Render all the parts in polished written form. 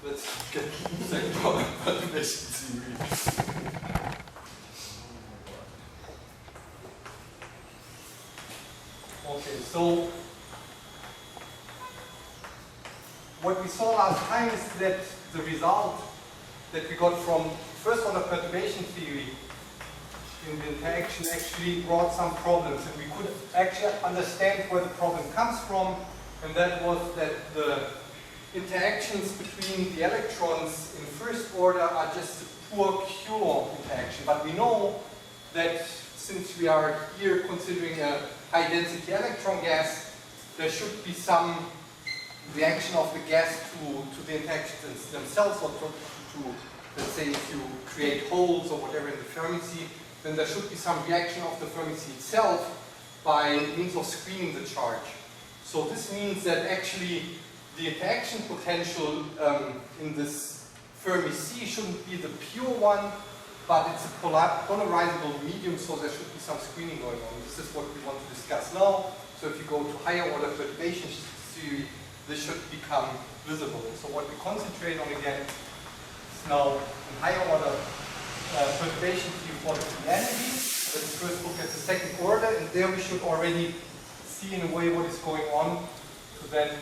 let's get the second order perturbation theory. Okay, so what we saw last time is that the result that we got from first order perturbation theory in the interaction actually brought some problems, and we could actually understand where the problem comes from, and that was that the interactions between the electrons in first order are just a poor Coulomb interaction. But we know that since we are here considering a high density electron gas, there should be some reaction of the gas to the interactions themselves, or to let's say if you create holes or whatever in the Fermi sea, then there should be some reaction of the Fermi sea itself by means of screening the charge. So this means that actually the interaction potential in this Fermi sea shouldn't be the pure one, but it's a polarizable medium, so there should be some screening going on. This is what we want to discuss now. So if you go to higher order perturbation theory, this should become visible. So what we concentrate on again is now in higher order perturbation theory for the free energy. Let's first look at the second order, and there we should already see in a way what is going on to then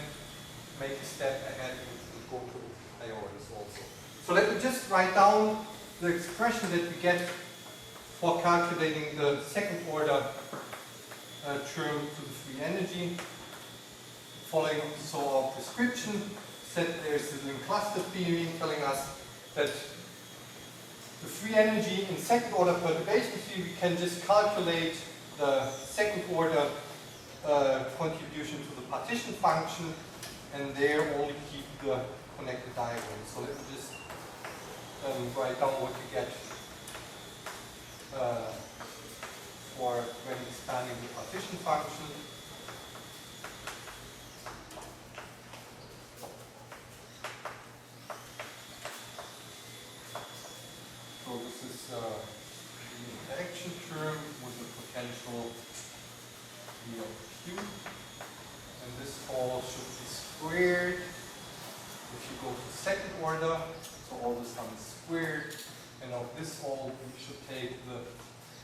make a step ahead and go to higher orders also. So let me just write down the expression that we get for calculating the second order term to the free energy. Following so our prescription said there's the link cluster theory telling us that the free energy in second order perturbation theory, we can just calculate the second order contribution to the partition function, and there only keep the connected diagram. So let me just write down what you get for when expanding the partition function. So this is the interaction term with the potential V of Q, and this all should be squared. If you go to second order, so all this sum is squared, and of this all we should take the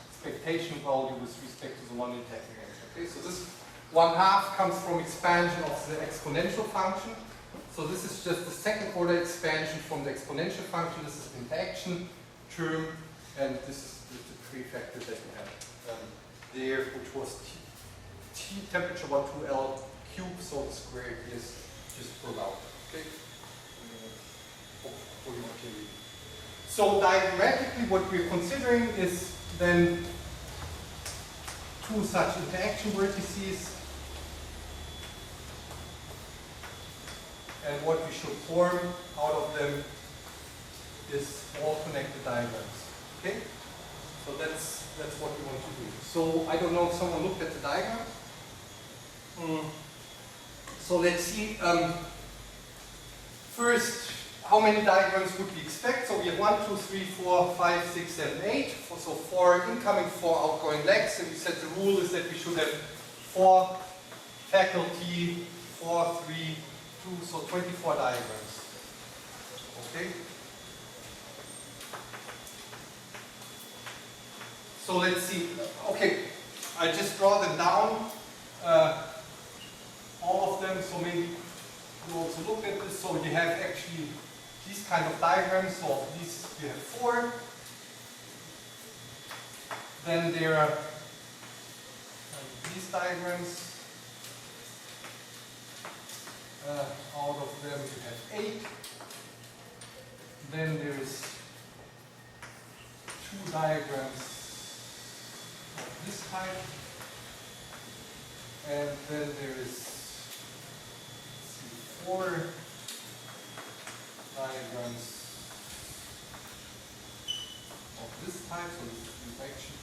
expectation value with respect to the one integral. Okay, so this 1/2 comes from expansion of the exponential function. So this is just the second order expansion from the exponential function. This is the interaction term, and this is the prefactor that we have there, which was T temperature 12L cubed, so the square is just pulled out. Okay? So diagrammatically what we're considering is then two such interaction vertices, and what we should form out of them is all connected diagrams. Okay? So that's what we want to do. So I don't know if someone looked at the diagram. So let's see first how many diagrams would we expect. So we have 1, 2, 3, 4, 5, 6, 7, 8. So 4 incoming, 4 outgoing legs, and we said the rule is that we should have 4 faculty, 4, 3, 2, so 24 diagrams. Okay? So let's see. Okay, I just draw them down, all of them. So maybe you also look at this. So you have actually these kind of diagrams. So these you have 4. Then there are these diagrams. Out of them you have 8. Then there is 2 diagrams of this type, and then there is 4 diagrams of this type, so this is infection.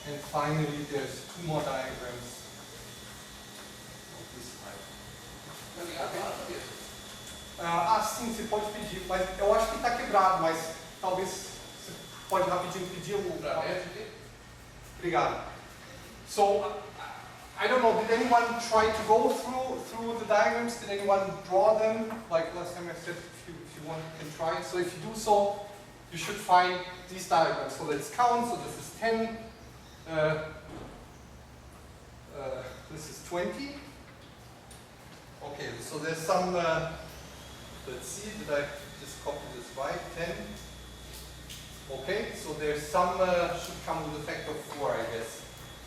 And finally there's 2 more diagrams of this type. Sim, você pode pedir, mas eu acho que está quebrado, mas talvez você pode rapidinho pedir o... Obrigado. So, I don't know, did anyone try to go through the diagrams? Did anyone draw them? Like last time I said, if you want, you can try. So if you do so, you should find these diagrams. So let's count. So this is 10. This is 20. Okay, so there's some, let's see, did I just copy this right? 10. Okay, so there's some, should come with a factor of 4, I guess.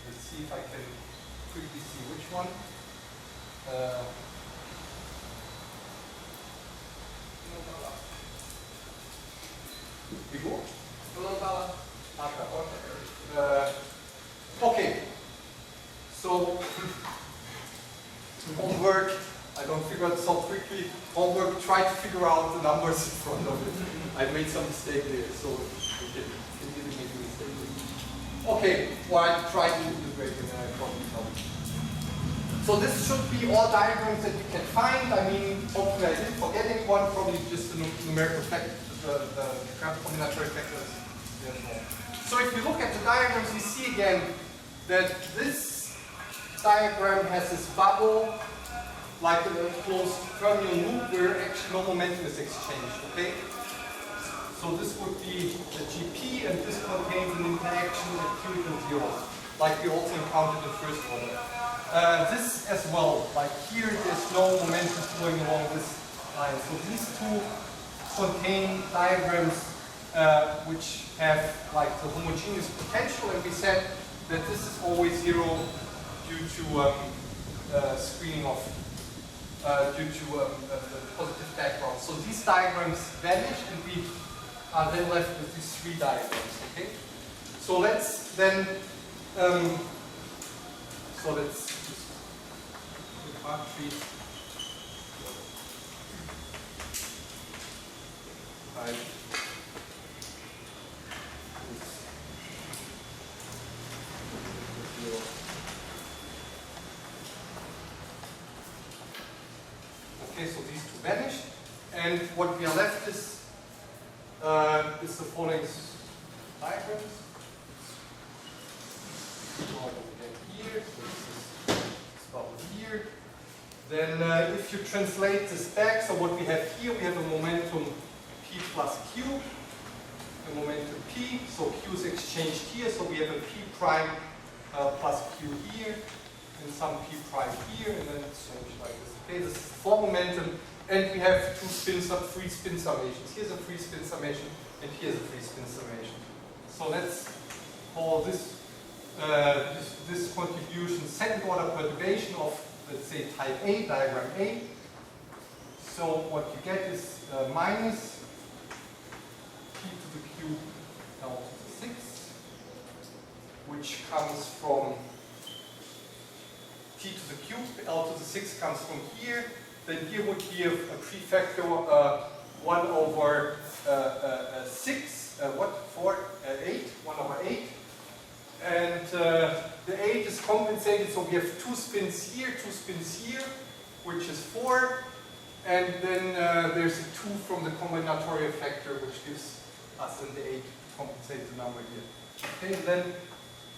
Let's see if I can quickly see which one. Okay, so homework, I don't figure out so quickly. Homework, try to figure out the numbers in front of it. I made some mistake there, so you can make a mistake. Okay, well, I try to do this way and then I probably tell you. So this should be all diagrams that you can find. I mean, hopefully I didn't forget anyone, probably just the numerical factor, the combinatory factors. So if you look at the diagrams, you see again that this diagram has this bubble, like a closed fermion loop where actually no momentum is exchanged, okay? So this would be the GP, and this contains an interaction at Q equals 0, like we also encountered in first order. This as well, like here there's no momentum flowing along this line. So these two contain diagrams which have like the homogeneous potential, and we said that this is always 0 due to screening off, due to the positive background. So these diagrams vanish, and we are then left with these 3 diagrams. Okay. So let's then so let's just part 3. Okay, so these two vanish, and what we are left is the following diagrams. So again here, so this is about here. Then if you translate this back, so what we have here, we have a momentum P plus Q, a momentum P, so Q is exchanged here, so we have a P prime plus Q here, and some P prime here, and then it's changed like this. Okay, this is 4 momentum, and we have 3 spin summations. Here's a free spin summation, and here's a free spin summation. So let's call this this contribution second order perturbation of, let's say, type A, diagram A. So what you get is minus P to the cube L to the 6, which comes from T to the cube, L to the 6 comes from here. Then here would be a prefactor 1 over 6, 8, 1 over 8. And the 8 is compensated, so we have 2 spins here, which is 4. And then there's a 2 from the combinatorial factor, which gives us then the 8 compensates the number here. Okay, and then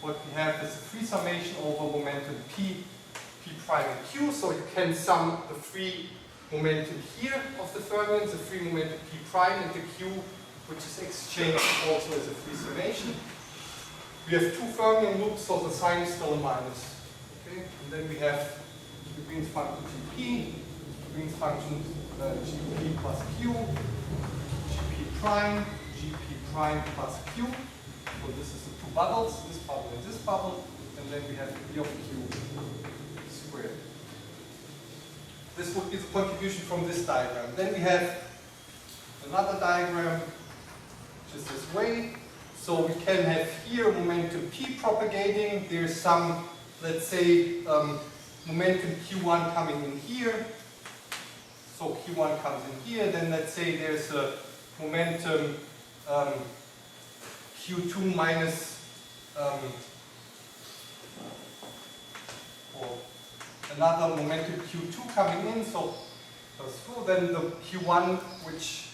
what we have is a free summation over momentum P prime and Q. So you can sum the free momentum here of the fermions, the free momentum P prime, and the Q, which is exchanged also as a free summation. We have 2 fermion loops, so the sign is still a minus. Okay, and then we have the Green's function GP, Green's function GP plus Q, GP prime plus Q. So this is the 2 bubbles, this bubble and this bubble, and then we have B of Q squared. This would be the contribution from this diagram. Then we have another diagram, which is this way. So we can have here momentum P propagating. There's some, let's say, momentum Q1 coming in here. So Q1 comes in here. Then let's say there's a momentum Q2 minus, or another momentum Q2 coming in. So goes through. Then the Q1, which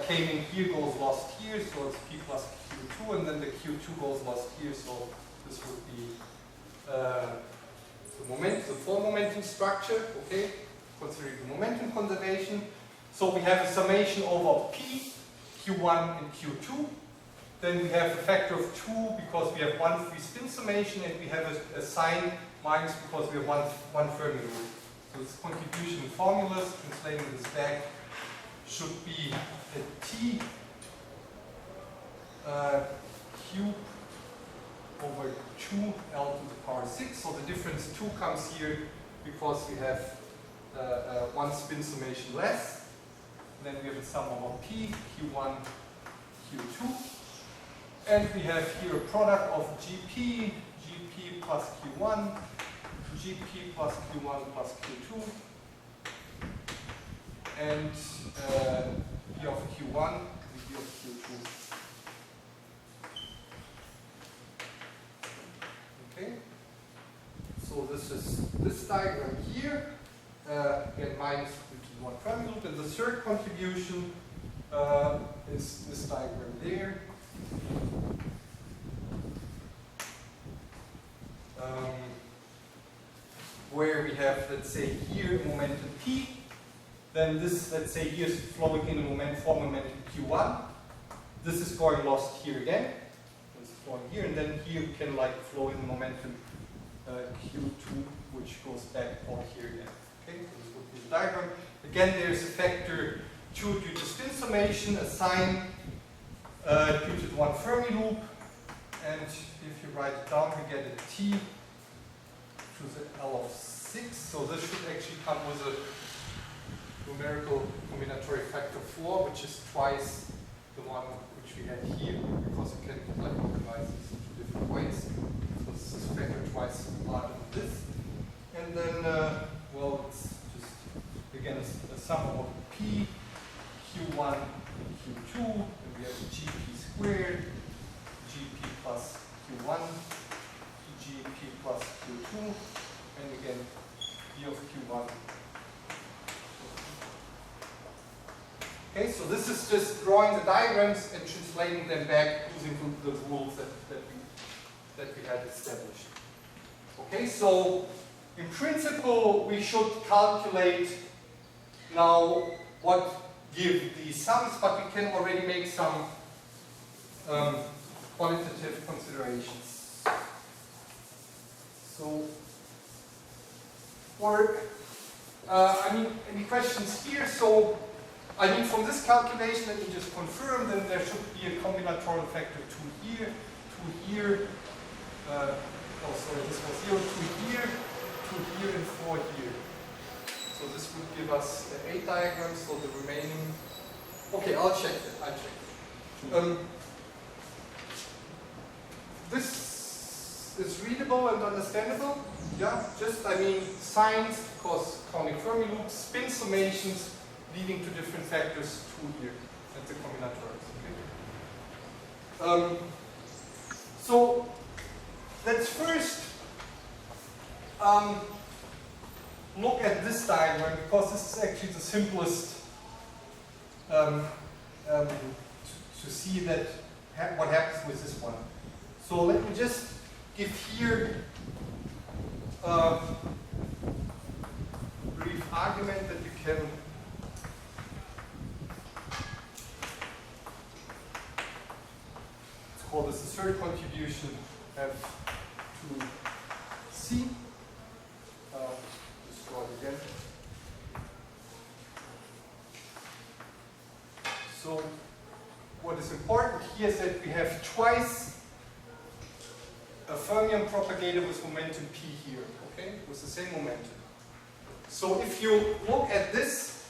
came in here, goes lost here, so it's P plus Q2, and then the Q2 goes lost here, so this would be the four momentum structure, okay, considering the momentum conservation. So we have a summation over P, Q1 and Q2. Then we have a factor of 2 because we have one free spin summation, and we have a sign minus because we have one Fermi loop. So it's contribution in formulas, translating this back, should be a T cube over 2L to the power 6. So the difference 2 comes here because we have one spin summation less. And then we have a sum over P, Q1, Q2. And we have here a product of GP plus Q1, GP plus Q1 plus Q2, and P of Q1 and P of Q2. Okay, so this is this diagram here, again minus one Fermi loop, and the third contribution is this diagram there. Where we have, let's say, here momentum P, then this, let's say, here is flowing in a momentum Q1. This is going lost here again. It's flowing here, and then here you can like flow in momentum Q2, which goes back out here again. Okay, so this would be the diagram. Again, there's a factor 2 due to spin summation, a sign due to the one Fermi loop, and if you write it down, we get a T to the L of 6. So this should actually come with a numerical combinatory factor 4, which is twice the one which we had here, because you can like organize this in 2 different ways. So this is factor twice larger than this. And then, well, it's just, again, a sum of P, Q1, Q2, and we have GP squared, GP plus Q1, GP plus Q2, and again, P of Q1. Okay, so this is just drawing the diagrams and translating them back using the rules that we had established. Okay, so in principle, we should calculate now what give these sums, but we can already make some qualitative considerations. So, any questions here? So, from this calculation, let me just confirm that there should be a combinatorial factor 2 here, 2 here, this was 0, 2 here, 2 here, and 4 here. So this would give us 8 diagrams, so the remaining, okay, I'll check that, this is readable and understandable, yeah, just, signs, because counting Fermi loops, spin summations, leading to different factors 2 here, and the combinatorics, okay. So, let's first look at this diagram, because this is actually the simplest to see that what happens with this one. So let me just give here a brief argument that you can call this the third contribution F to C. Just draw it again. So what is important here is that we have twice a fermion propagator with momentum P here, okay, with the same momentum. So if you look at this,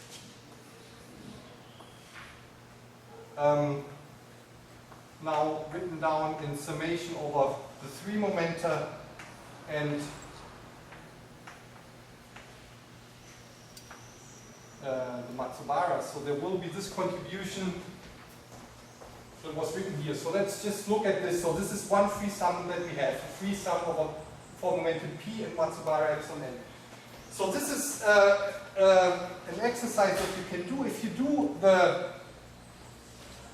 now written down in summation over the 3 momenta and the Matsubara, so there will be this contribution that was written here. So let's just look at this. So this is one free sum that we have, a free sum over for momentum P and Matsubara epsilon n. So this is an exercise that you can do. If you do the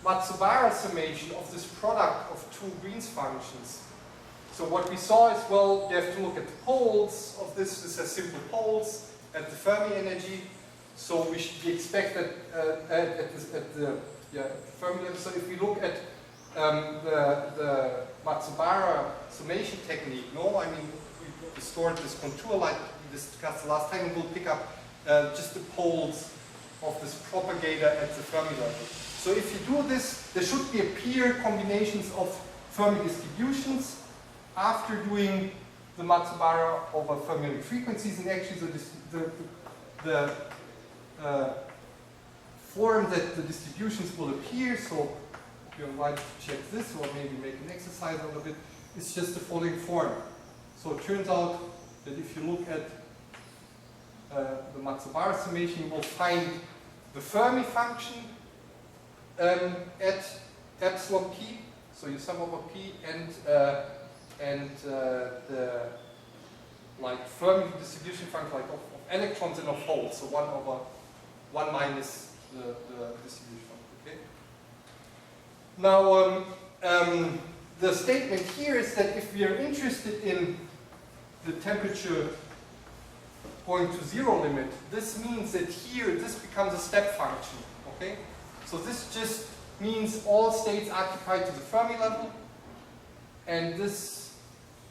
Matsubara summation of this product of 2 Green's functions, So what we saw is, well, you have to look at the poles of this. This has simple poles at the Fermi energy. So we expect that at the Fermi level. So if we look at the Matsubara summation technique, I mean, we restored this contour like we discussed last time, and we'll pick up just the poles of this propagator at the Fermi level. So if you do this, there should appear combinations of Fermi distributions after doing the Matsubara over fermionic frequencies, and actually the form that the distributions will appear, so you're invited to check this or maybe make an exercise out of it, is just the following form. So it turns out that if you look at the Matsubara summation, you will find the Fermi function at epsilon p, so you sum over p, and the Fermi distribution function of electrons and of holes, so 1 over 1 minus the distribution function. Okay? Now, the statement here is that if we are interested in the temperature going to zero limit, this means that here this becomes a step function. Okay? So this just means all states occupied to the Fermi level, and this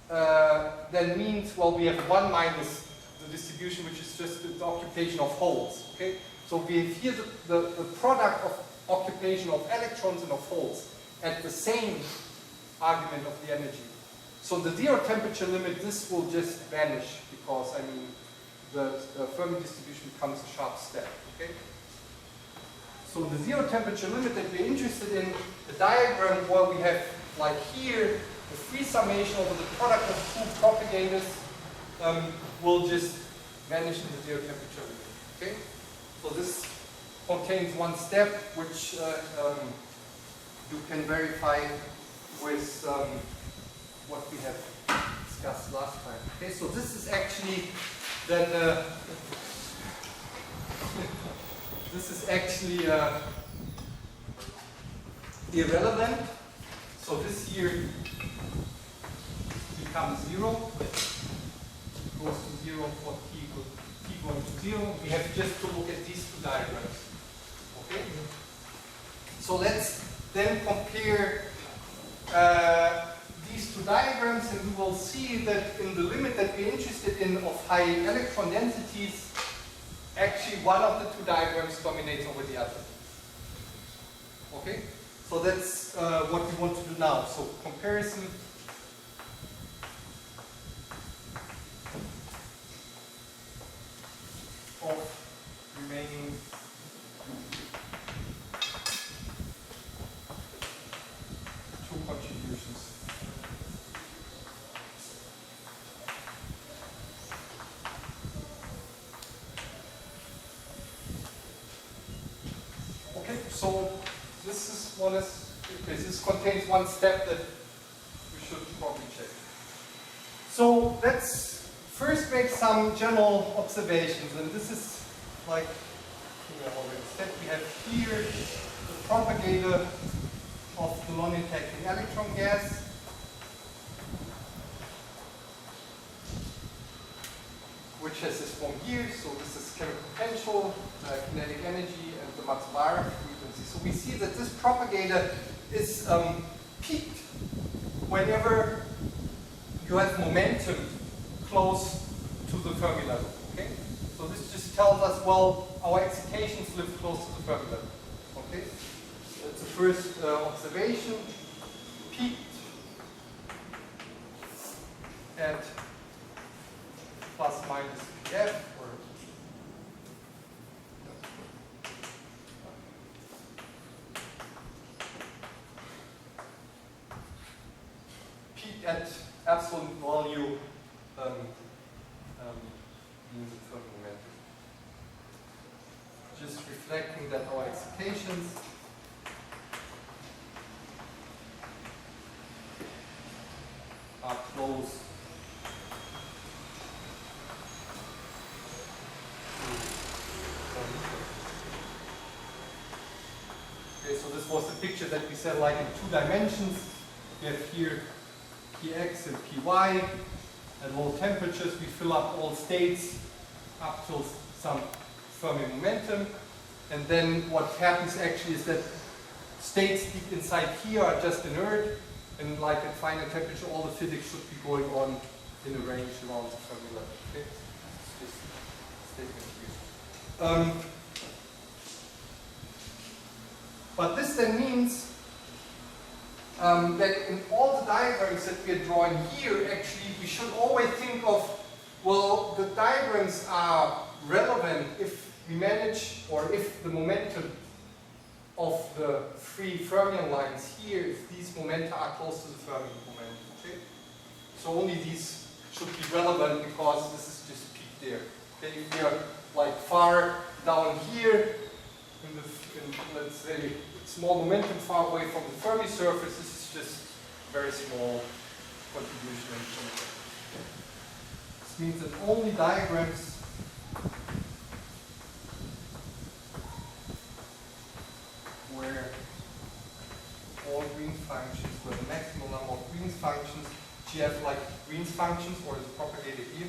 then means, well, we have 1 minus the distribution, which is just the occupation of holes. Okay? So we have here the product of occupation of electrons and of holes at the same argument of the energy. So the zero temperature limit, this will just vanish because, I mean, the Fermi distribution becomes a sharp step. Okay? So the zero temperature limit that we're interested in, the diagram where we have, like here, the free summation over the product of two propagators will just vanish in the zero temperature limit. Okay? So this contains one step which you can verify with what we have discussed last time. Okay, so this is actually then this is actually irrelevant. So this here becomes 0, goes to 0 for t going to 0. We have just to look at these two diagrams. Okay? So let's then compare these two diagrams, and we will see that in the limit that we're interested in of high electron densities, actually one of the two diagrams dominates over the other. Okay? So that's what we want to do now. So comparison of remaining two contributions. Okay, so this contains one step that we should probably check. So let's first make some general observations, and this is like we already said, we have here the propagator of the non-interacting electron gas. Which has this form here, so this is chemical potential, kinetic energy, and the Matsubara frequency. So we see that this propagator is peaked whenever you have momentum close to the Fermi level. Okay? So this just tells us, well, our excitations live close to the Fermi level. Okay? That's the first observation. Peaked at plus minus PF, or peak at absolute value means the Fermi momentum. Just reflecting that our excitations are close. Okay, so this was the picture that we said like in 2 dimensions. We have here Px and Py. At low temperatures, we fill up all states up till some Fermi momentum. And then what happens actually is that states deep inside here are just inert, and like at final temperature, all the physics should be going on in a range around the Fermi level. Okay? This statement here. But this then means that in all the diagrams that we are drawing here, actually, we should always think of, well, the diagrams are relevant if we manage, or if the momentum of the three fermion lines here, if these momenta are close to the Fermi momentum. Okay? So only these should be relevant because this is just peak there. Okay? If we are like far down here, in let's say small momentum far away from the Fermi surface, this is just very small contribution. This means that only diagrams where all Green functions, where the maximum number of Green functions, GF like Green functions, or is propagated here.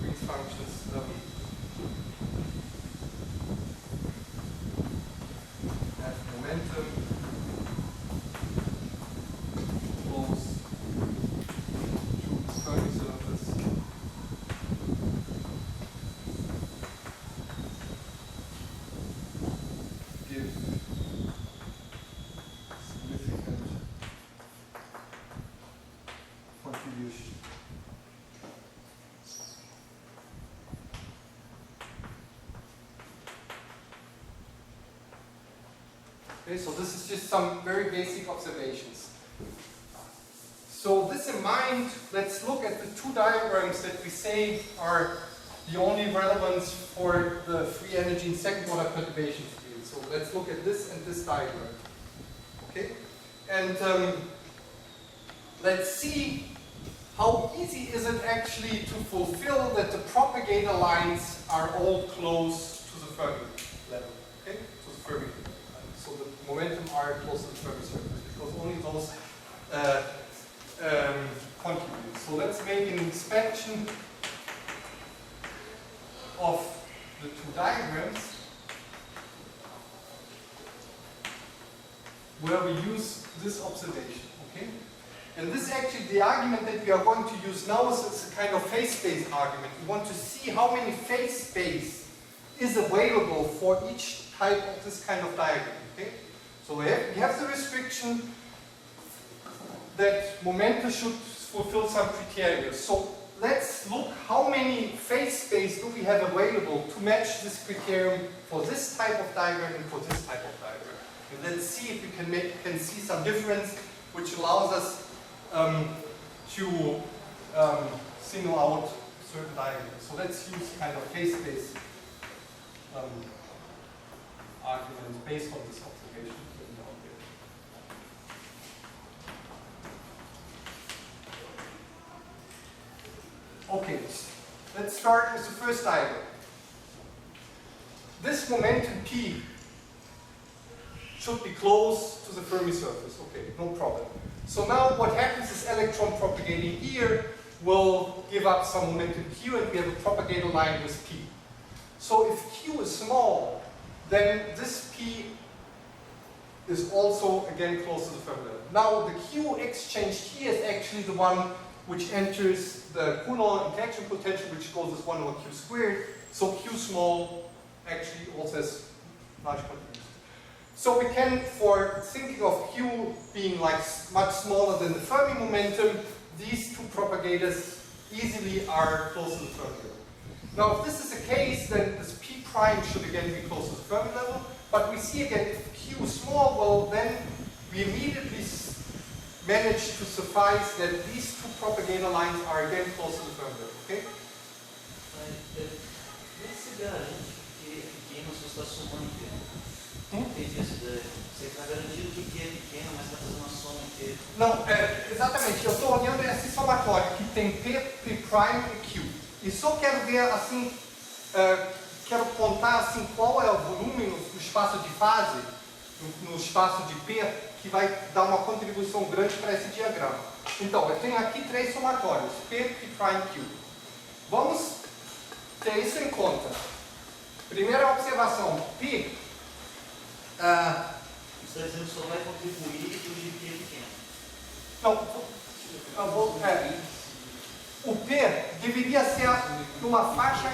Green functions have momentum close to the Fermi surface. Give significant contribution. Okay, so this is just some very basic observations. So this in mind, let's look at the two diagrams that we say are the only relevance for the free energy in second order perturbation field. So let's look at this and this diagram. Okay? And let's see how easy is it actually to fulfill that the propagator lines are all close to the Fermi level. Okay? To the Fermi level. So the momentum are close to the Fermi surface because only those contribute. So let's make an inspection of the two diagrams where we use this observation. Okay? And this is actually the argument that we are going to use now is a kind of phase space argument. We want to see how many phase space is available for each type of this kind of diagram. Okay? So we have the restriction that momenta should fulfill some criteria. So let's look how many phase space do we have available to match this criterion for this type of diagram and for this type of diagram. And let's see if we can see some difference which allows us to single out certain diagrams. So let's use kind of phase space arguments based on this observation. Okay, let's start with the first diagram. This momentum P should be close to the Fermi surface. Okay, no problem. So now what happens is electron propagating here will give up some momentum Q, and we have a propagator line with P. So if Q is small, then this P is also again close to the Fermi level. Now the Q exchanged here is actually the one which enters the Coulomb interaction potential, which goes as 1 over Q squared. So Q small actually also has large contribution. So we can, for thinking of Q being like much smaller than the Fermi momentum, these two propagators easily are close to the Fermi level. Now if this is the case, then this P prime should again be close to the Fermi level. But we see again, if Q is small, well then we immediately manage to suffice that these two propagator lines are again close to the Fermi level. Okay? Nesse garante que é pequeno, você está somando inteiro. Entende isso? Você está garantindo que é pequeno, mas está fazendo uma soma inteira. Não, exatamente. Eu estou olhando esse somatório que tem P, P' e Q. E só quero ver assim, quero contar assim, qual é o volume no espaço de fase, no espaço de P, que vai dar uma contribuição grande para esse diagrama. Então, eu tenho aqui 3 somatórios, P, P', Q. Vamos ter isso em conta. Primeira observação, P... Você está dizendo que só vai contribuir para o GP pequeno. Não, o P deveria ser numa faixa...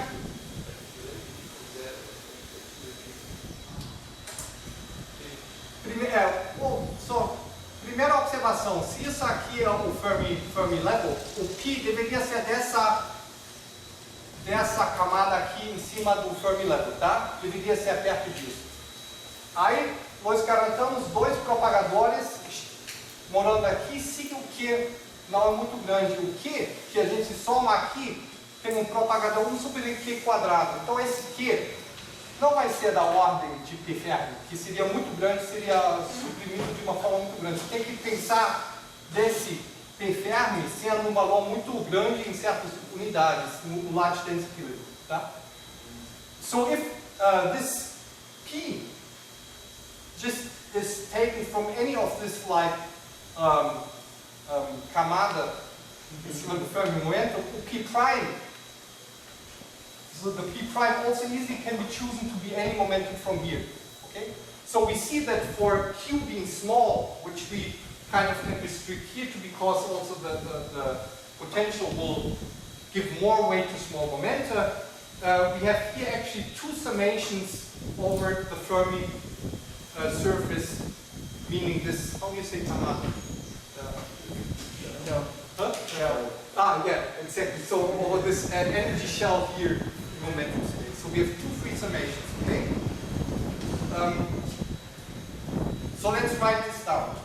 Primeira observação, se isso aqui é o Fermi level, o P deveria ser dessa camada aqui em cima do Fermi level, tá? Deveria ser perto disso. Aí, nós garantamos 2 propagadores morando aqui, se o Q não é muito grande. O Q, que a gente soma aqui, tem um propagador 1 sobre Q quadrado. Então, esse Q não vai ser da ordem de P fermi, que seria muito grande, seria suprimido de uma forma muito grande. Você tem que pensar desse P fermi sendo um valor muito grande em certas unidades, no large density level. Tá? So if this P just is taken from any of this like camada em cima do Fermi momento, o P prime, so the P prime also easily can be chosen to be any momentum from here. Okay? So we see that for Q being small, which we kind of can restrict here to because also the potential will give more weight to small momenta, we have here actually 2 summations over the Fermi surface, meaning this, how do you say camada? No. Huh? Yeah. Ah, yeah, exactly. So over this energy shell here in momentum space. So we have 2 free summations, okay? So let's write this down.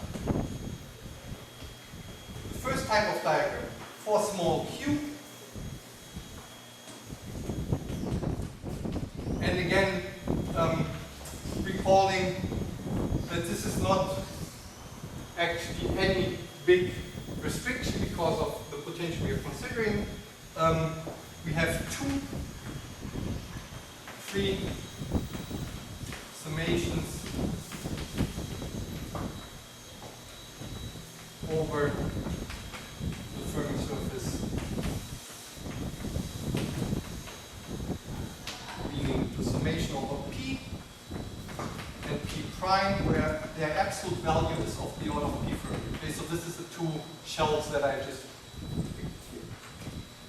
The first type of diagram, for small q. And again, recalling that this is not actually any big restriction because of the potential we are considering. We have 2 free summations over the Fermi surface, meaning the summation over P and P prime, where their absolute value is of the order of P Fermi. Okay, so this is the 2 shells that I just picked here.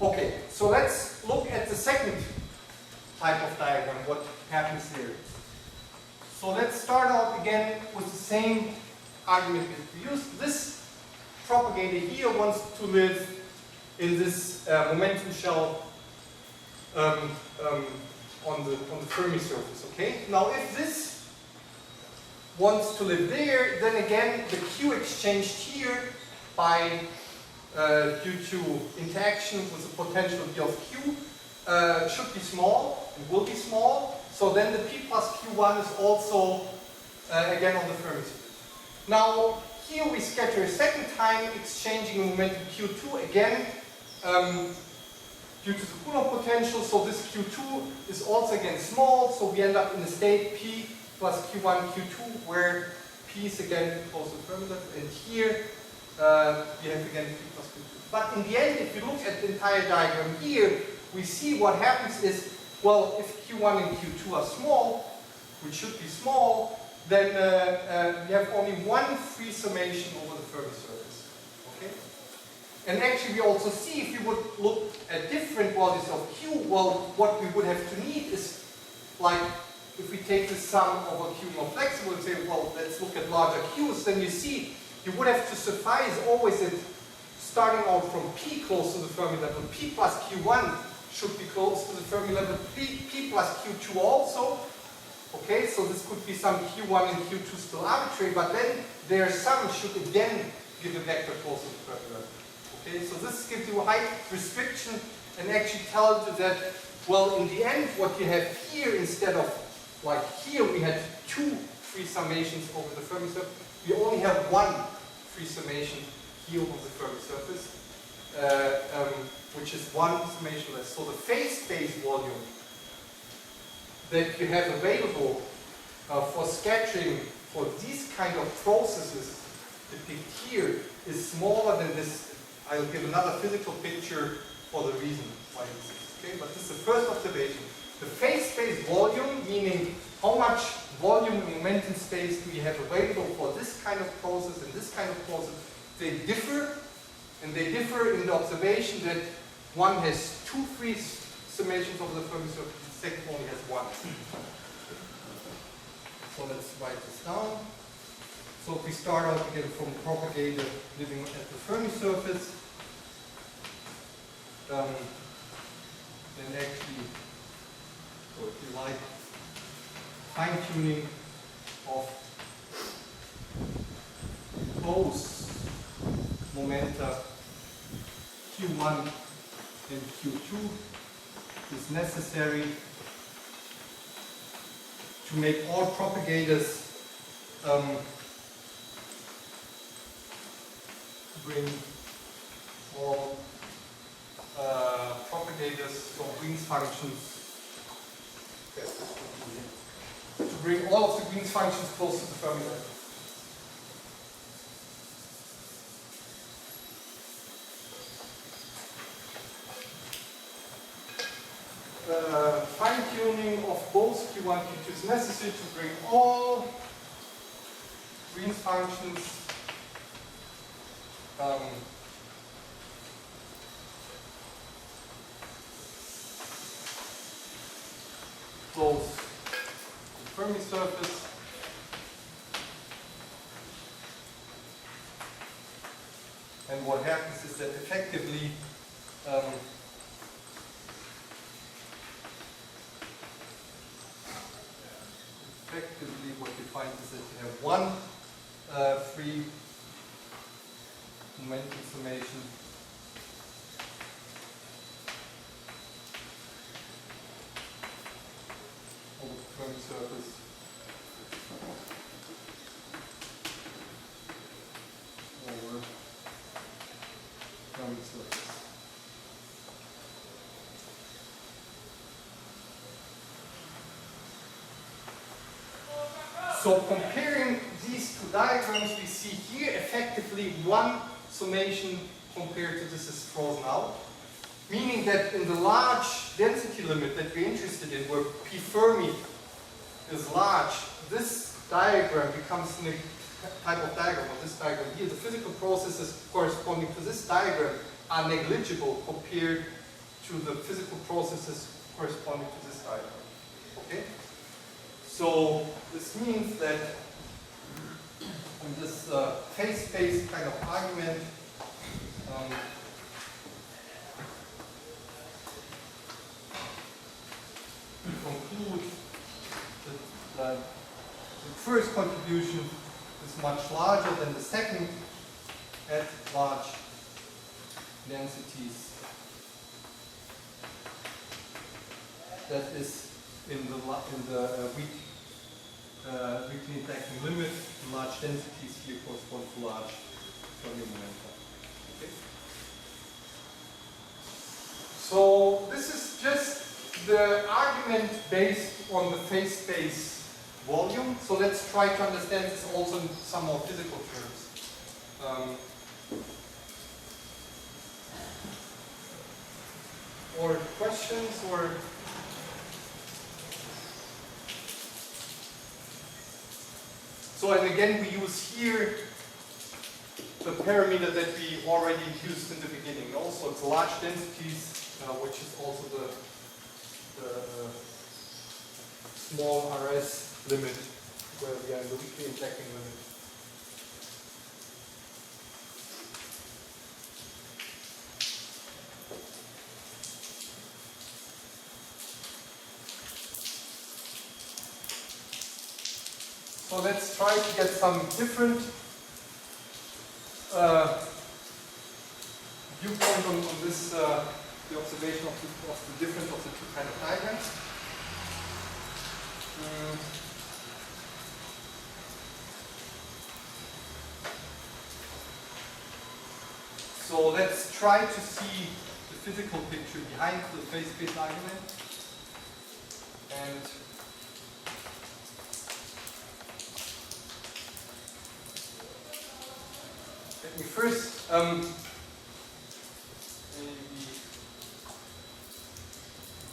Okay, so let's look at the second type of diagram, what happens there. So let's start out again with the same argument that we used. This propagator here wants to live in this momentum shell on the Fermi surface. Okay. Now, if this wants to live there, then again the Q exchanged here by due to interaction with the potential V of Q should be small and will be small. So then the P plus Q1 is also again on the Fermi surface. Now, here we scatter a second time, exchanging momentum Q2 again due to the Coulomb potential. So this Q2 is also again small. So we end up in a state P plus Q1, Q2, where P is again close to the Fermi level, and here we have again P plus Q2. But in the end, if you look at the entire diagram here, we see what happens is, well, if Q1 and Q2 are small, which should be small, then we have only one free summation over the Fermi surface. Okay? And actually we also see, if we would look at different values of Q, well, what we would have to need is, like, if we take the sum over Q more flexible and say, well, let's look at larger Qs, then you see you would have to suffice always at starting out from P close to the Fermi level. P plus Q1 should be close to the Fermi level, P plus Q2 also. Okay, so this could be some Q1 and Q2 still arbitrary, but then their sum should again give a vector close to the Fermi level. Okay, so this gives you a high restriction and actually tells you that, well, in the end, what you have here, instead of, like here, we had 2 free summations over the Fermi surface, we only have 1 free summation here over the Fermi surface, which is 1 summation less. So the phase space volume that you have available for sketching for these kind of processes depicted here is smaller than this. I'll give another physical picture for the reason why this is. Okay, but this is the first observation. The phase space volume, meaning how much volume and momentum space do we have available for this kind of process and this kind of process, they differ, and they differ in the observation that one has two free summations of the Fermi surface, the second only has one. So let's write this down. So if we start out again from the propagator living at the Fermi surface, then actually, so if you like, fine-tuning of both momenta Q1 and Q2 is necessary to make all propagators bring all propagators, so Green's functions, to bring all of the Green's functions close to the Fermi level. Fine-tuning of both Q1 and Q2 is necessary to bring all Green's functions close to the Fermi surface. And what happens is that effectively what you find is that you have one free momentum summation over the Fermi surface over Fermi surface. So comparing these two diagrams, we see here effectively one summation compared to this is frozen out. Meaning that in the large density limit that we're interested in, where P Fermi is large, this diagram becomes a type of diagram, or this diagram here. The physical processes corresponding to this diagram are negligible compared to the physical processes corresponding to this diagram. Okay? So this means that in this phase space kind of argument, we conclude that the first contribution is much larger than the second at large densities. That is in the weakly interacting limit. Large densities here correspond to large Fermi momenta. Okay. So this is just the argument based on the phase space volume. So let's try to understand this also in some more physical terms. Or questions or so, and again we use here the parameter that we already used in the beginning. Also it's large densities, which is also the small RS limit where we are in the weakly interacting limit. So let's try to get some different viewpoint on this, the observation of the difference of the two kind of diagrams. So let's try to see the physical picture behind the phase space argument. And let me first maybe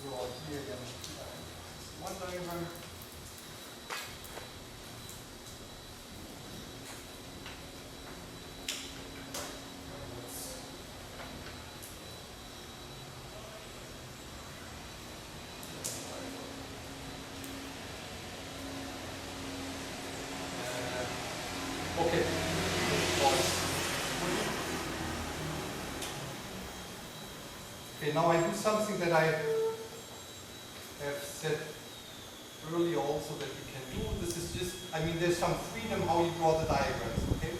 draw here again one diagram. Okay. Okay, now I do something that I have said earlier also that you can do. This is just, I mean, there's some freedom how you draw the diagrams, okay?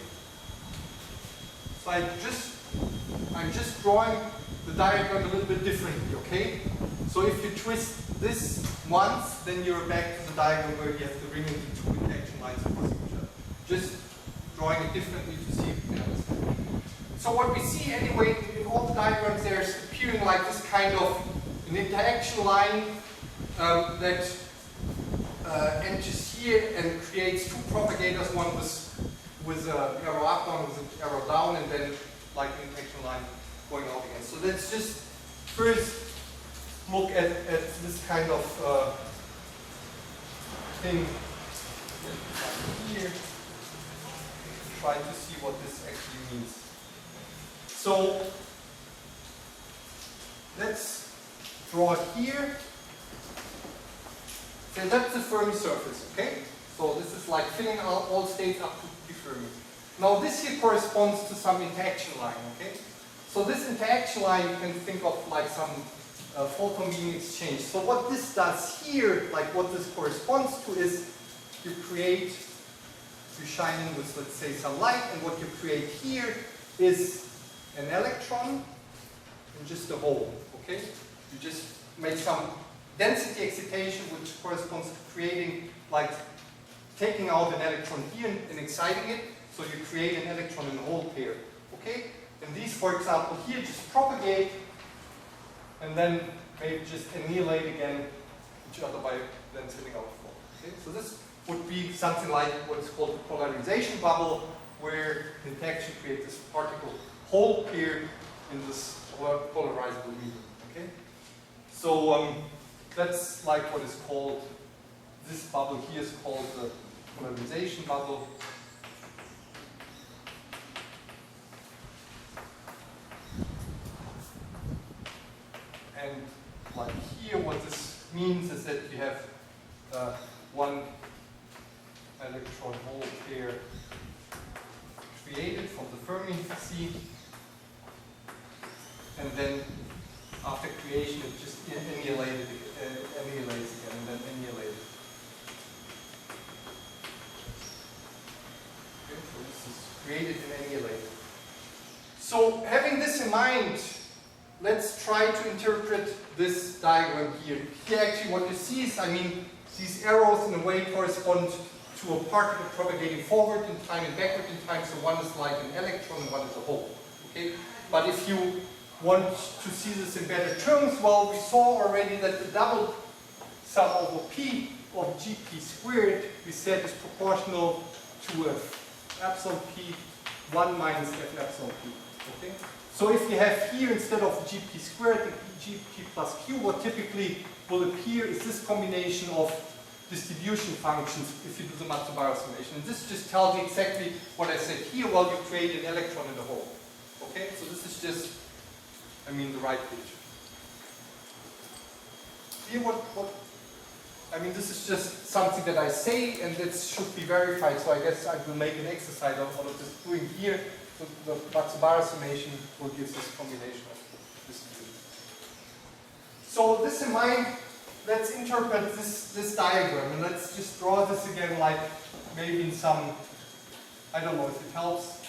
So I'm just drawing the diagram a little bit differently, okay? So if you twist this once, then you're back to the diagram where you have the ring and the two interaction lines across each other. Just drawing it differently to see if you can understand. So what we see anyway in all the diagrams, there's appearing like this kind of an interaction line that enters here and creates two propagators, one with an arrow up, one with an arrow down, and then like an interaction line going out again. So let's just first look at this kind of thing here. Try to see what this actually means. So let's draw it here. So that's the Fermi surface, okay? So this is like filling out all states up to the Fermi. Now this here corresponds to some interaction line, okay? So this interaction line you can think of like some photon beam exchange. So what this does here, like what this corresponds to, is you shine in with, let's say, some light, and what you create here is an electron and just a hole, okay? You just make some density excitation which corresponds to creating, like, taking out an electron here and exciting it, so you create an electron in a hole pair, okay? And these, for example, here just propagate and then maybe just annihilate again each other by then sending out flow, okay? So this would be something like what is called the polarization bubble, where the interaction creates this particle hole pair in this polarizable medium. Okay, so that's like what is called, this bubble here is called the polarization bubble. And like here, what this means is that you have one electron hole pair created from the Fermi seed, and then after creation it just annihilates again and then annihilated. Okay, so this is created and annihilated. So having this in mind, let's try to interpret this diagram here. Here actually what you see is, I mean, these arrows in a way correspond to a particle propagating forward in time and backward in time, so one is like an electron and one is a hole. Okay? But if you want to see this in better terms, well, we saw already that the double sum over p of gp squared, we said, is proportional to epsilon p 1 minus f epsilon p. Okay? So if you have here, instead of gp squared, gp plus q, what typically will appear is this combination of distribution functions if you do the Matsubara summation. And this just tells you exactly what I said here. Well, you create an electron in the hole. Okay? So this is just, I mean, the right picture. Here I mean, this is just something that I say, and that should be verified. So I guess I will make an exercise of what I'm just doing here. So the Matsubara summation will give this combination of distributions. So this in mind, let's interpret this diagram, and let's just draw this again, like maybe in some, I don't know if it helps.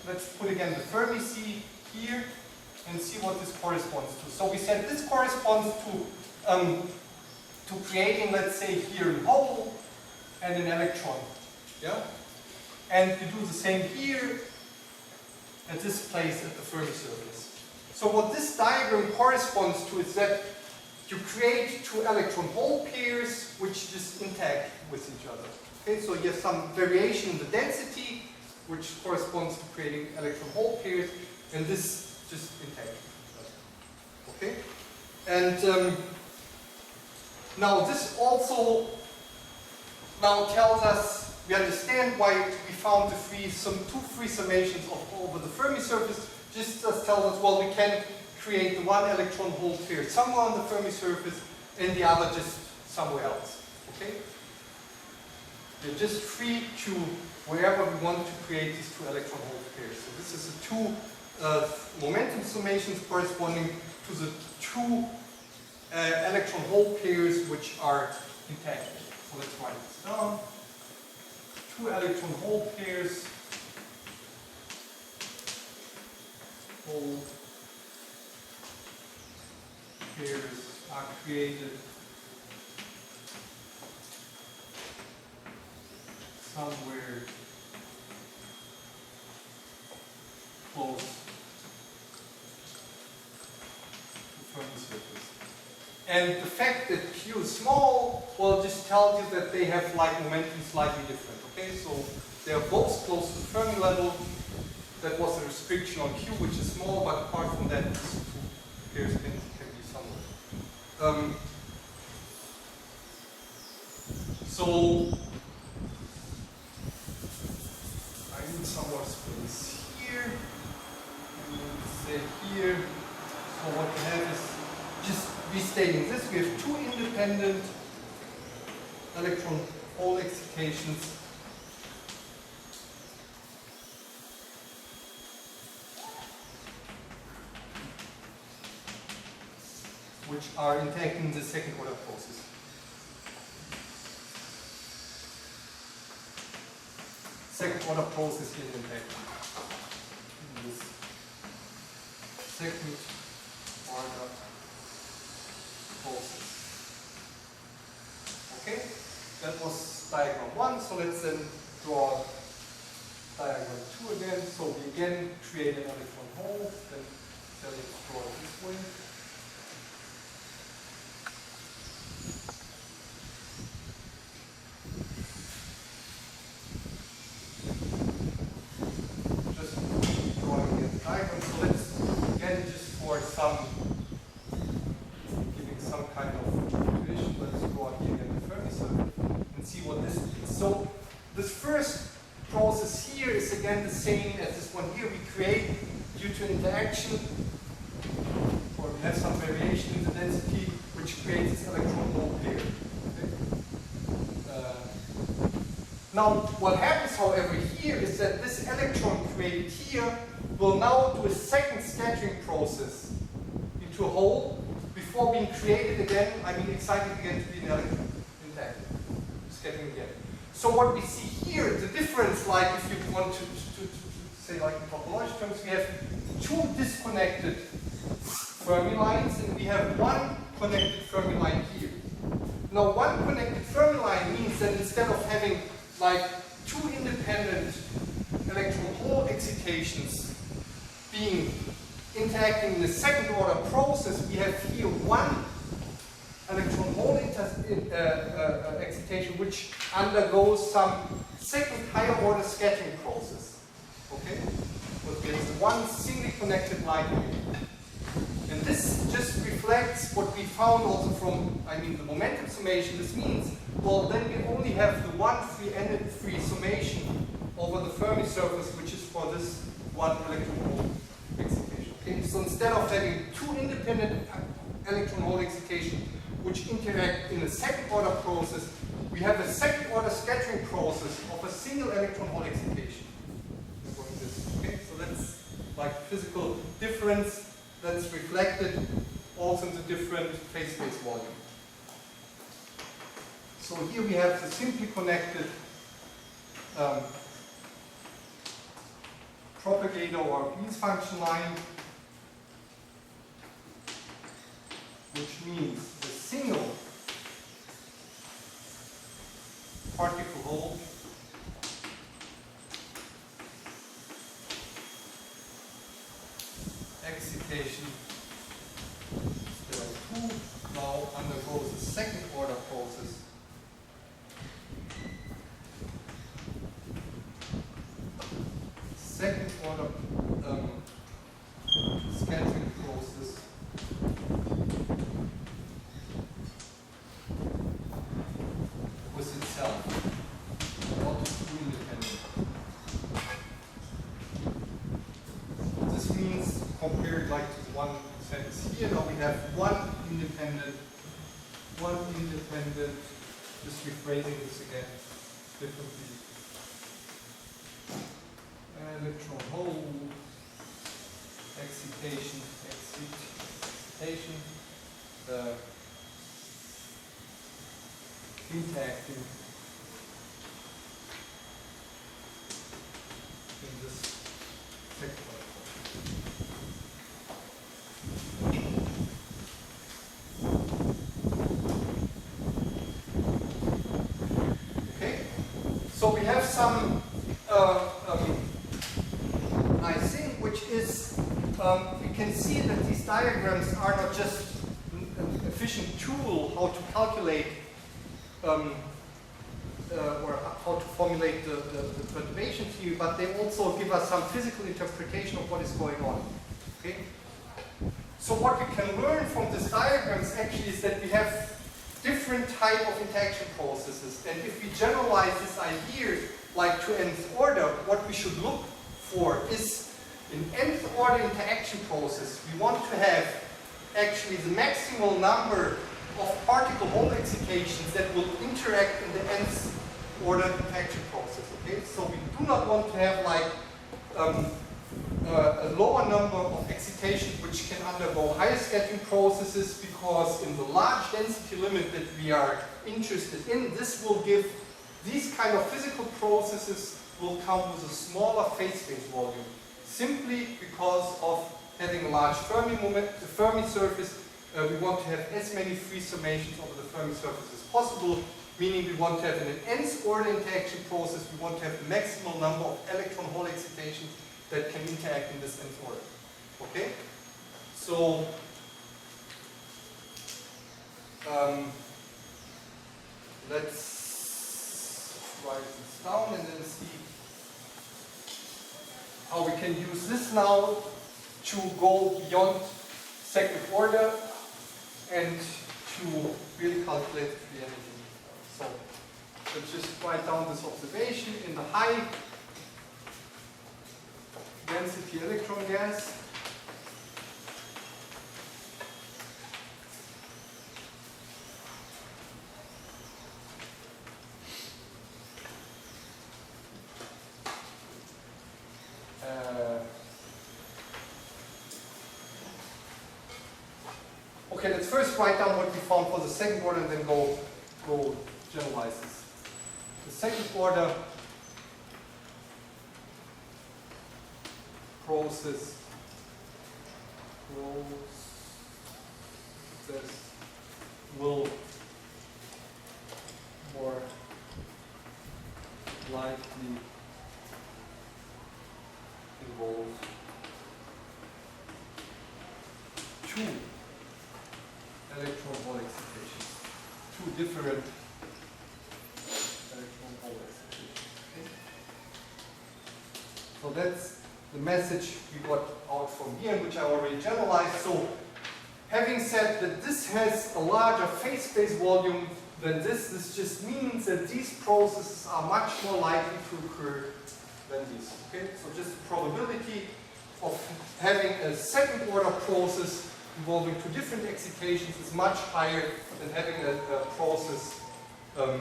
Let's put again the Fermi seed here and see what this corresponds to. So we said this corresponds to creating, let's say, here a hole and an electron. Yeah? And you do the same here at this place at the Fermi surface. So what this diagram corresponds to is that you create two electron hole pairs which just interact with each other. Okay, so you have some variation in the density, which corresponds to creating electron hole pairs, and this just intact. Okay? And now this also now tells us, we understand why we found two free summations over the Fermi surface. Just tells us, well, we can create the one electron hole pair somewhere on the Fermi surface and the other just somewhere else. Okay? We're just free to wherever we want to create these two electron hole pairs. So this is the two momentum summations corresponding to the two electron hole pairs which are intact. So let's write this down. Two electron hole pairs. Hole pairs are created somewhere close to Fermi surface. And the fact that Q is small, well, just tells you that they have like momentum slightly different. Okay, so they are both close to the Fermi level. That was a restriction on Q, which is small, but apart from that, these two pairs can be somewhere. So I need some more space here, and say here. So what we have is just restating this. We have two independent electron hole excitations which are intact in the second order process. Second order process is intact in this second order process. Okay, that was diagram 1, so let's then draw diagram 2 again. So we again create an electron hole, then let's draw it this way. Giving some kind of intuition, let's draw here again the Fermi circuit and see what this means. So this first process here is again the same as this one here. We create, due to interaction, or we have some variation in the density, which creates this electron hole pair. Okay? Now, what happens, however, here is that this electron created here will now do a second scattering process into a hole before being created again, excited again to be an electron intact, scattering again. So what we see here, the difference, like if you want to say like in topological terms, we have two disconnected Fermi lines and we have one connected Fermi line here. Now one connected Fermi line means that instead of having like two independent electron hole excitations being interacting in the second order process, we have here one electron hole excitation which undergoes some second higher order scattering process. Okay? Because we have one singly connected line here. And this just reflects what we found also from, the momentum summation. This means, well, then we only have the one free summation over the Fermi surface, which is for this one electron hole excitation. Okay? So instead of having two independent electron hole excitations which interact in a second order process, we have a second order scattering process of a single electron hole excitation. Okay? So that's like physical difference that's reflected also in the different phase space volume. So here we have the simply connected propagator or Green's function line, which means the single particle hole excitation stel 2 now undergoes a second order process means compared like to one sentence here. Now we have one independent, just rephrasing this again differently. Electron hole, excitation, interacting in this second one. Okay, so we have some nice thing, which is we can see that these diagrams are not just an efficient tool how to calculate or how to formulate the perturbation theory, but they also give us some physical interpretation of what is going on. Okay? So what we can learn from these diagrams actually is that we have different type of interaction processes, and if we generalize this idea like to nth order, what we should look for is in nth order interaction process, we want to have actually the maximal number of particle hole excitations that will interact in the nth order interaction process. Okay, so we do not want to have like a lower number of excitations which can undergo higher scattering processes, because in the large density limit that we are interested in, this will give these kind of physical processes will come with a smaller phase space volume, simply because of having a large Fermi surface. We want to have as many free summations over the Fermi surface as possible, meaning we want to have in an nth order interaction process, we want to have the maximal number of electron hole excitations that can interact in this nth order. Okay? So, let's write this down and then see how we can use this now to go beyond second order and to really calculate the energy. So let's just write down this observation in the high density electron gas. Okay, let's first write down what we found for the second order and then go generalize this. The second order process will more likely involve two electron hole excitations, two different electron hole excitations. Okay? So that's the message we got out from here, which I already generalized. So having said that this has a larger phase space volume than this just means that these processes are much more likely to occur than these. Okay? So just the probability of having a second order process involving two different excitations is much higher than having a process, a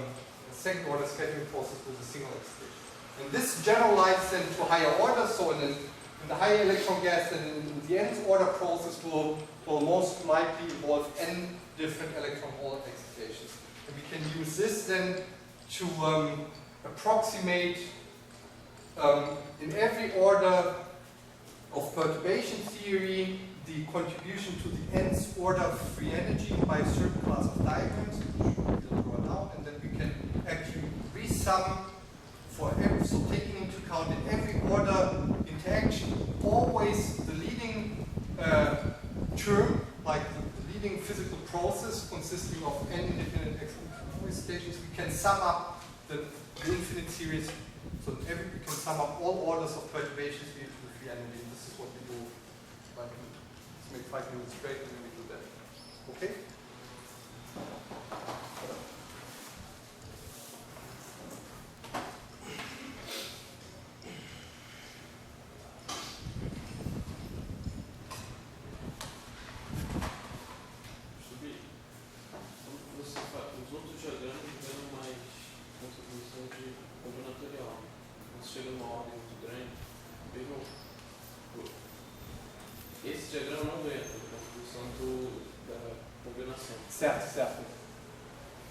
second order scattering process with a single excitation. And this generalizes then to higher orders, so in the higher electron gas, then in the nth order process will most likely involve n different electron hole excitations. And we can use this then to approximate in every order of perturbation theory the contribution to the nth order of free energy by a certain class of diagrams, which we'll draw down, and then we can actually resum for every, so taking into account in every order interaction, always the leading term, like the leading physical process consisting of n independent excitations, we can sum up the infinite series, so we can sum up all orders of perturbations to the free energy. This is what we do. Like, let's make 5 minutes break and then we do that. Okay? coordenação. Certo, certo.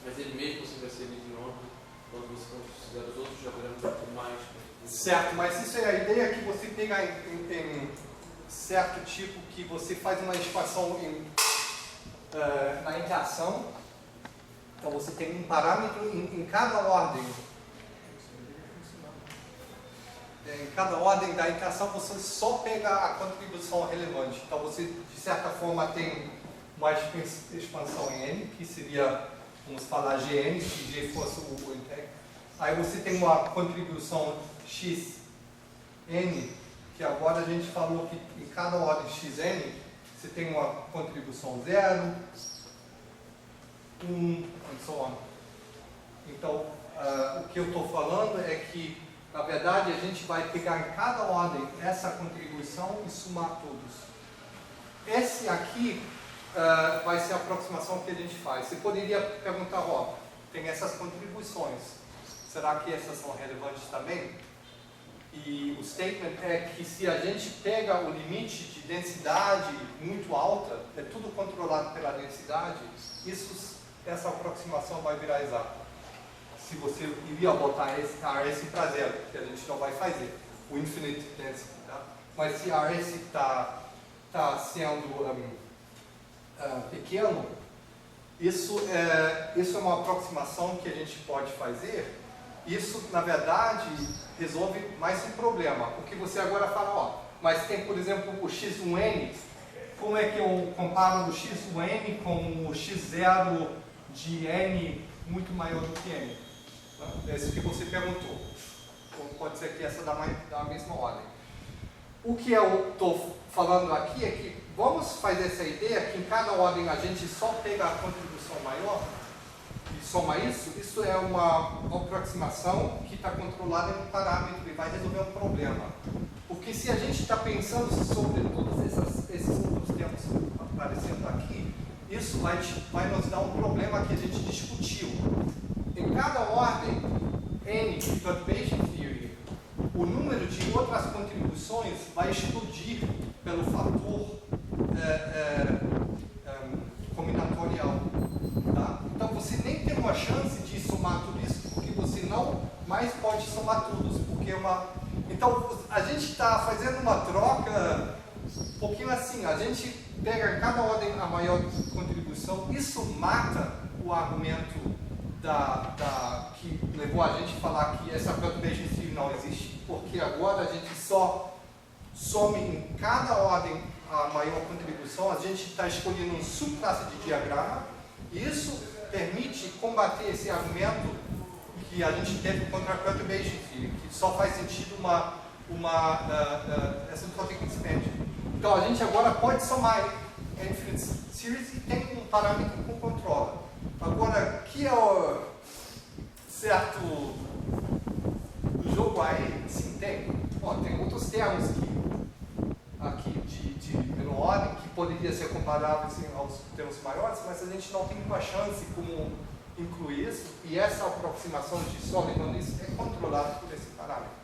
Mas ele mesmo assim vai ser lido em ordem quando você considera os outros diagramas com mais. Certo, mas isso é a ideia que você pega em certo tipo que você faz uma expansão na interação. Então você tem um parâmetro em cada ordem. Em cada ordem da interação você só pega a contribuição relevante. Então você, de certa forma, tem uma expansão em N, que seria, vamos falar, Gn, se G fosse o integro. Aí você tem uma contribuição Xn, que agora a gente falou que em cada ordem Xn, você tem uma contribuição 0, 1, and so on. Então, o que eu estou falando é que, na verdade, a gente vai pegar em cada ordem essa contribuição e somar todos. Esse aqui vai ser a aproximação que a gente faz. Você poderia perguntar, ó, tem essas contribuições, será que essas são relevantes também? E o statement é que se a gente pega o limite de densidade muito alta, é tudo controlado pela densidade, essa aproximação vai virar exata. Se você iria botar RS para zero, que a gente não vai fazer, o infinite density, tá? Mas se a RS está sendo pequeno, isso é uma aproximação que a gente pode fazer. Isso, na verdade, resolve mais um problema, porque você agora fala, ó, mas tem, por exemplo, o x1n, como é que eu comparo o x1n com o x0 de n muito maior do que n? É isso que você perguntou. Então, pode ser que essa da mesma ordem. O que eu estou falando aqui é que vamos fazer essa ideia que em cada ordem a gente só pega a contribuição maior e soma isso. Isso é uma aproximação que está controlada em um parâmetro e vai resolver um problema. Porque se a gente está pensando sobre todos esses outros termos aparecendo aqui, isso vai nos dar um problema que a gente discutiu. Em cada ordem, N de perturbation theory, o número de outras contribuições vai explodir pelo fator combinatorial. Tá? Então você nem tem uma chance de somar tudo isso, porque você não mais pode somar todos, porque Então a gente está fazendo uma troca um pouquinho assim, a gente pega em cada ordem a maior contribuição, isso mata o argumento que levou a gente a falar que essa perturbation theory não existe, porque agora a gente só some em cada ordem a maior contribuição, a gente está escolhendo um subclasse de diagrama, e isso permite combater esse argumento que a gente teve contra a perturbation theory, que só faz sentido essa topic expansion. Então a gente agora pode somar infinite series e tem um parâmetro que controla. Agora, que é o certo jogo aí? Sim, tem. Tem outros termos aqui de menor ordem que poderia ser comparáveis aos termos maiores, mas a gente não tem uma chance como incluir isso, e essa aproximação de só lembrando isso é controlada por esse parâmetro.